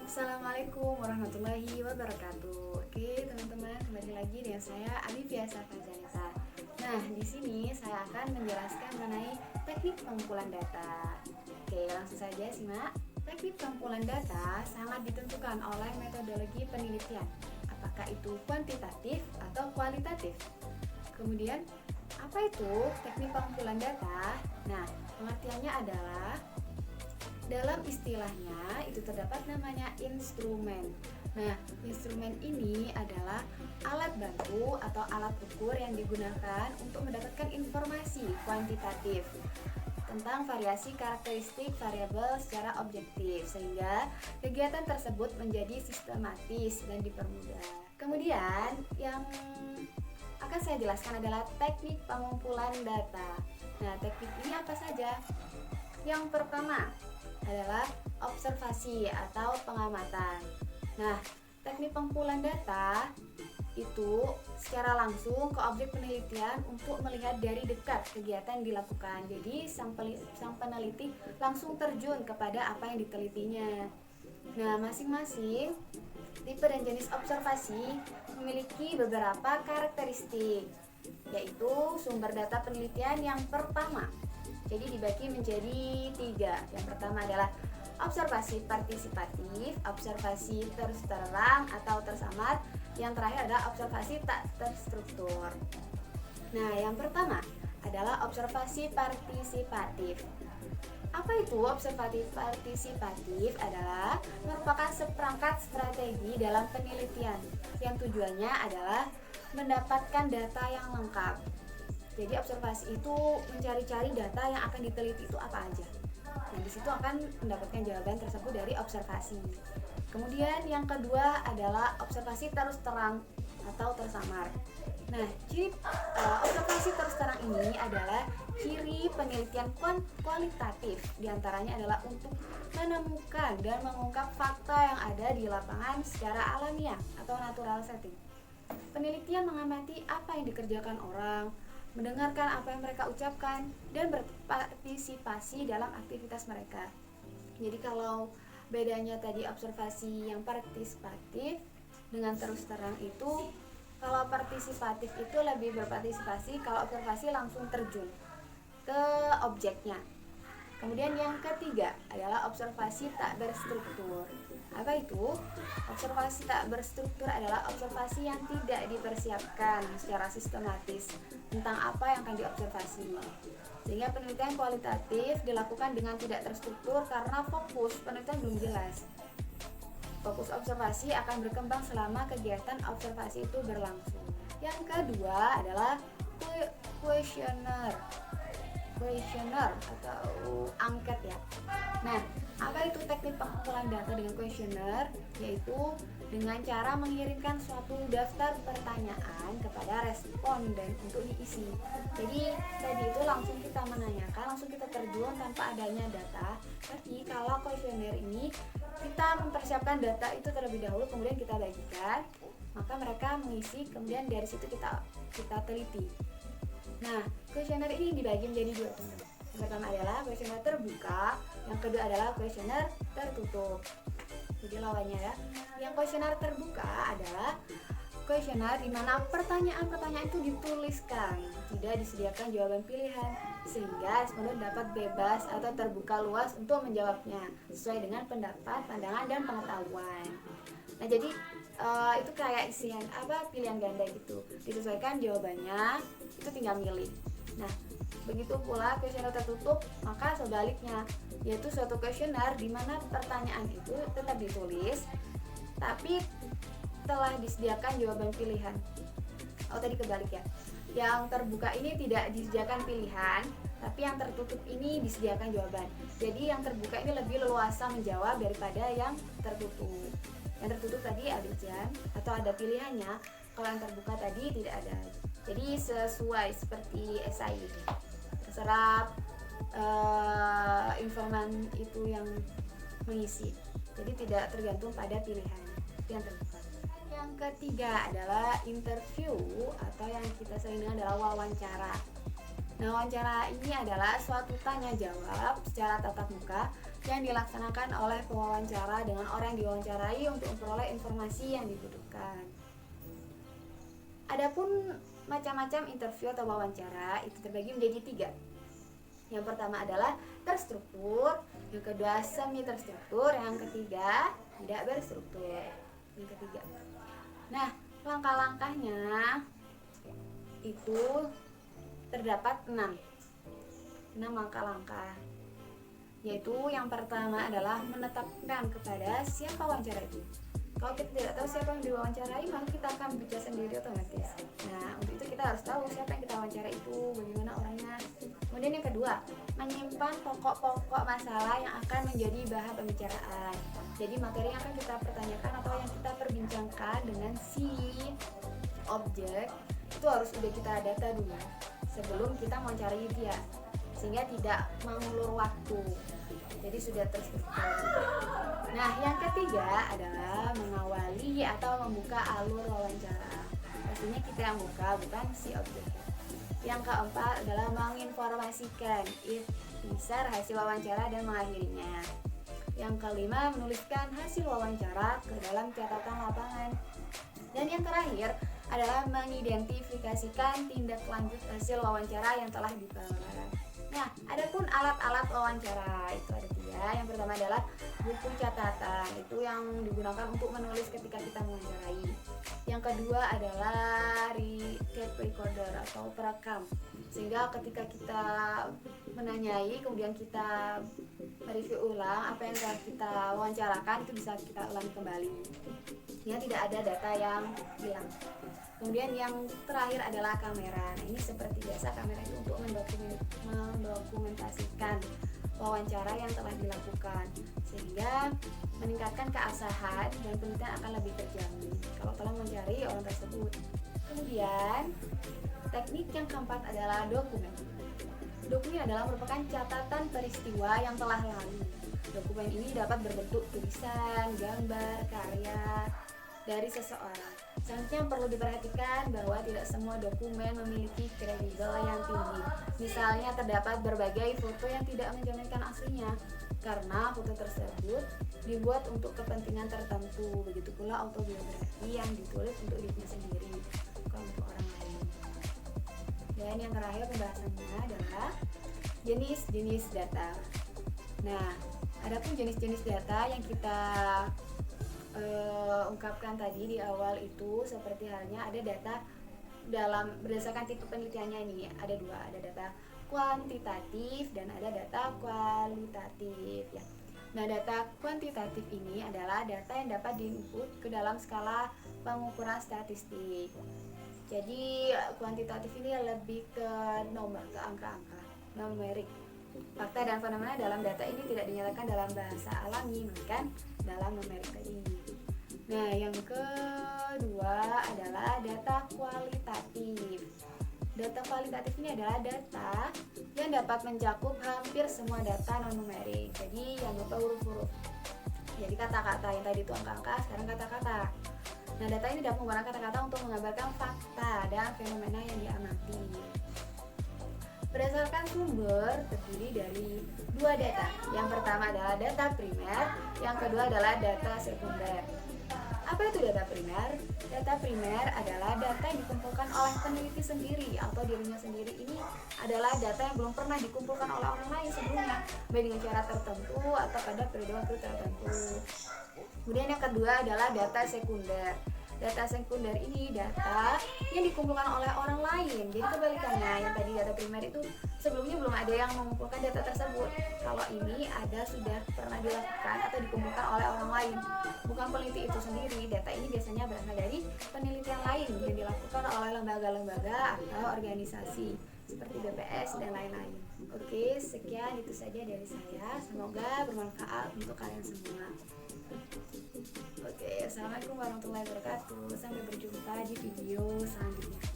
Assalamualaikum warahmatullahi wabarakatuh. Oke, teman-teman, kembali lagi dengan saya Alifiasa Fanjanisa. Nah, di sini saya akan menjelaskan mengenai teknik pengumpulan data. Oke, langsung saja simak. Teknik pengumpulan data sangat ditentukan oleh metodologi penelitian, apakah itu kuantitatif atau kualitatif. Kemudian, apa itu teknik pengumpulan data? Nah, pengertiannya adalah dalam istilahnya itu terdapat namanya instrumen. Nah, instrumen ini adalah alat bantu atau alat ukur yang digunakan untuk mendapatkan informasi kuantitatif tentang variasi karakteristik variabel secara objektif, sehingga kegiatan tersebut menjadi sistematis dan dipermudah. Kemudian yang akan saya jelaskan adalah teknik pengumpulan data. Nah, teknik ini apa saja? Yang pertama adalah observasi atau pengamatan. Nah, teknik pengumpulan data itu secara langsung ke objek penelitian untuk melihat dari dekat kegiatan yang dilakukan. Jadi sang peneliti langsung terjun kepada apa yang ditelitinya. Nah, masing-masing tipe dan jenis observasi memiliki beberapa karakteristik, yaitu sumber data penelitian yang pertama. Jadi dibagi menjadi 3. Yang pertama adalah observasi partisipatif, observasi terus terang atau tersamar. Yang terakhir adalah observasi tak terstruktur. Nah, yang pertama adalah observasi partisipatif. Apa itu observasi partisipatif? Adalah merupakan seperangkat strategi dalam penelitian yang tujuannya adalah mendapatkan data yang lengkap. Jadi observasi itu mencari-cari data yang akan diteliti itu apa aja. Nah, di situ akan mendapatkan jawaban tersebut dari observasi. Kemudian yang kedua adalah observasi terus terang atau tersamar. Nah, ciri observasi terus terang ini adalah ciri penelitian kualitatif. Di antaranya adalah untuk menemukan dan mengungkap fakta yang ada di lapangan secara alamiah atau natural setting. Penelitian mengamati apa yang dikerjakan orang, mendengarkan apa yang mereka ucapkan, dan berpartisipasi dalam aktivitas mereka. Jadi kalau bedanya tadi observasi yang partisipatif dengan terus terang itu, kalau partisipatif itu lebih berpartisipasi, kalau observasi langsung terjun ke objeknya. Kemudian yang ketiga adalah observasi tak berstruktur. Apa itu? Observasi tak berstruktur adalah observasi yang tidak dipersiapkan secara sistematis tentang apa yang akan diobservasi. Sehingga penelitian kualitatif dilakukan dengan tidak terstruktur karena fokus penelitian belum jelas. Fokus observasi akan berkembang selama kegiatan observasi itu berlangsung. Yang kedua adalah kuesioner atau angket ya. Nah, apa itu teknik pengumpulan data dengan kuesioner? Yaitu dengan cara mengirimkan suatu daftar pertanyaan kepada responden untuk diisi. Jadi tadi itu langsung kita menanyakan, langsung kita terjun tanpa adanya data. Tapi kalau kuesioner ini kita mempersiapkan data itu terlebih dahulu, kemudian kita bagikan, maka mereka mengisi, kemudian dari situ kita teliti. Nah, kuesioner ini dibagi menjadi 2 bentuk. Yang pertama adalah kuesioner terbuka, yang kedua adalah kuesioner tertutup. Jadi lawannya ya. Yang kuesioner terbuka adalah kuesioner di mana pertanyaan-pertanyaan itu dituliskan, tidak disediakan jawaban pilihan, sehingga responden dapat bebas atau terbuka luas untuk menjawabnya sesuai dengan pendapat, pandangan, dan pengetahuan. Nah, jadi itu kayak isian pilihan ganda gitu, disesuaikan jawabannya, itu tinggal milih. Nah, begitu pula kuesioner tertutup, maka sebaliknya, yaitu suatu kuesioner di mana pertanyaan itu tetap ditulis tapi telah disediakan jawaban pilihan. Tadi kebalik ya. Yang terbuka ini tidak disediakan pilihan, tapi yang tertutup ini disediakan jawaban. Jadi yang terbuka ini lebih leluasa menjawab daripada yang tertutup. Yang tertutup tadi ada jam atau ada pilihannya, kalau yang terbuka tadi tidak ada. Jadi sesuai seperti esai gitu. Terserah informan itu yang mengisi. Jadi tidak tergantung pada pilihan. Itu yang terbuka. Yang ketiga adalah interview atau yang kita sering dengar adalah wawancara. Nah, wawancara ini adalah suatu tanya jawab secara tatap muka yang dilaksanakan oleh pewawancara dengan orang yang diwawancarai untuk memperoleh informasi yang dibutuhkan. Adapun macam-macam interview atau wawancara itu terbagi menjadi 3. Yang pertama adalah terstruktur, yang kedua semi terstruktur, yang ketiga tidak berstruktur. Yang ketiga. Nah, langkah-langkahnya itu terdapat 6 langkah-langkah, yaitu yang pertama adalah menetapkan kepada siapa wawancara itu. Kalau kita tidak tahu siapa yang diwawancarai, maka kita akan berbicara sendiri otomatis. Nah, untuk itu kita harus tahu siapa yang kita wawancara itu, bagaimana orangnya. Kemudian yang kedua, menyimpan pokok-pokok masalah yang akan menjadi bahan pembicaraan. Jadi materi yang akan kita pertanyakan atau yang kita perbincangkan dengan si objek itu harus sudah kita data dulu sebelum kita mewawancarai dia, sehingga tidak mengulur waktu. Jadi sudah terstruktur. Nah, yang ketiga adalah mengawali atau membuka alur wawancara. Pastinya kita yang buka, bukan si objek. Yang keempat adalah menginformasikan intisar hasil wawancara dan mengakhirinya. Yang kelima, menuliskan hasil wawancara ke dalam catatan lapangan. Dan yang terakhir adalah mengidentifikasikan tindak lanjut hasil wawancara yang telah diperoleh. Nah, adapun alat-alat wawancara itu ada 3. Yang pertama adalah buku catatan, itu yang digunakan untuk menulis ketika kita mewawancarai. Yang kedua adalah tape recorder atau perekam, sehingga ketika kita menanyai kemudian kita mereview ulang apa yang telah kita wawancarakan itu bisa kita ulangi kembali, sehingga tidak ada data yang hilang. Kemudian yang terakhir adalah kamera. Nah, ini seperti biasa kamera itu untuk mendokumentasikan wawancara yang telah dilakukan, sehingga meningkatkan keabsahan dan penelitian akan lebih terjamin kalau telah mencari orang tersebut. Kemudian teknik yang keempat adalah dokumen. Dokumen adalah merupakan catatan peristiwa yang telah lalu. Dokumen ini dapat berbentuk tulisan, gambar, karya dari seseorang. Selanjutnya perlu diperhatikan bahwa tidak semua dokumen memiliki kredibel yang tinggi. Misalnya terdapat berbagai foto yang tidak mencerminkan aslinya karena foto tersebut dibuat untuk kepentingan tertentu. Begitu pula autobiografi yang ditulis untuk dirinya sendiri, bukan untuk orang lain. Dan yang terakhir pembahasannya adalah jenis-jenis data. Nah, adapun jenis-jenis data yang kita ungkapkan tadi di awal itu seperti halnya ada data dalam berdasarkan tipe penelitiannya. Ini ada 2, ada data kuantitatif dan ada data kualitatif ya. Nah, data kuantitatif ini adalah data yang dapat diinput ke dalam skala pengukuran statistik. Jadi kuantitatif ini lebih ke nomor, ke angka-angka, numerik. Fakta dan fenomena dalam data ini tidak dinyatakan dalam bahasa alami, melainkan dalam numerik tadi. Nah, yang kedua adalah data kualitatif. Data kualitatif ini adalah data yang dapat mencakup hampir semua data non-numerik. Jadi yang berupa huruf-huruf. Jadi kata-kata, yang tadi itu angka-angka, sekarang kata-kata. Nah, data ini dapat menggunakan kata-kata untuk menggambarkan fakta dan fenomena yang diamati. Berdasarkan sumber terdiri dari 2 data. Yang pertama adalah data primer, yang kedua adalah data sekunder. Apa itu data primer? Data primer adalah data yang dikumpulkan oleh peneliti sendiri atau dirinya sendiri. Ini adalah data yang belum pernah dikumpulkan oleh orang lain sebelumnya, baik dengan cara tertentu atau pada periode waktu tertentu. Kemudian yang kedua adalah data sekunder. Data sekunder ini data yang dikumpulkan oleh orang lain. Jadi kebalikannya, yang tadi data primer itu sebelumnya belum ada yang mengumpulkan data tersebut. Kalau ini ada sudah pernah dilakukan atau dikumpulkan oleh orang lain, bukan peneliti itu sendiri. Data ini biasanya berasal dari penelitian lain yang dilakukan oleh lembaga-lembaga atau organisasi seperti BPS dan lain-lain. Oke, sekian itu saja dari saya. Semoga bermanfaat untuk kalian semua. Oke, assalamualaikum warahmatullahi wabarakatuh. Sampai berjumpa di video selanjutnya.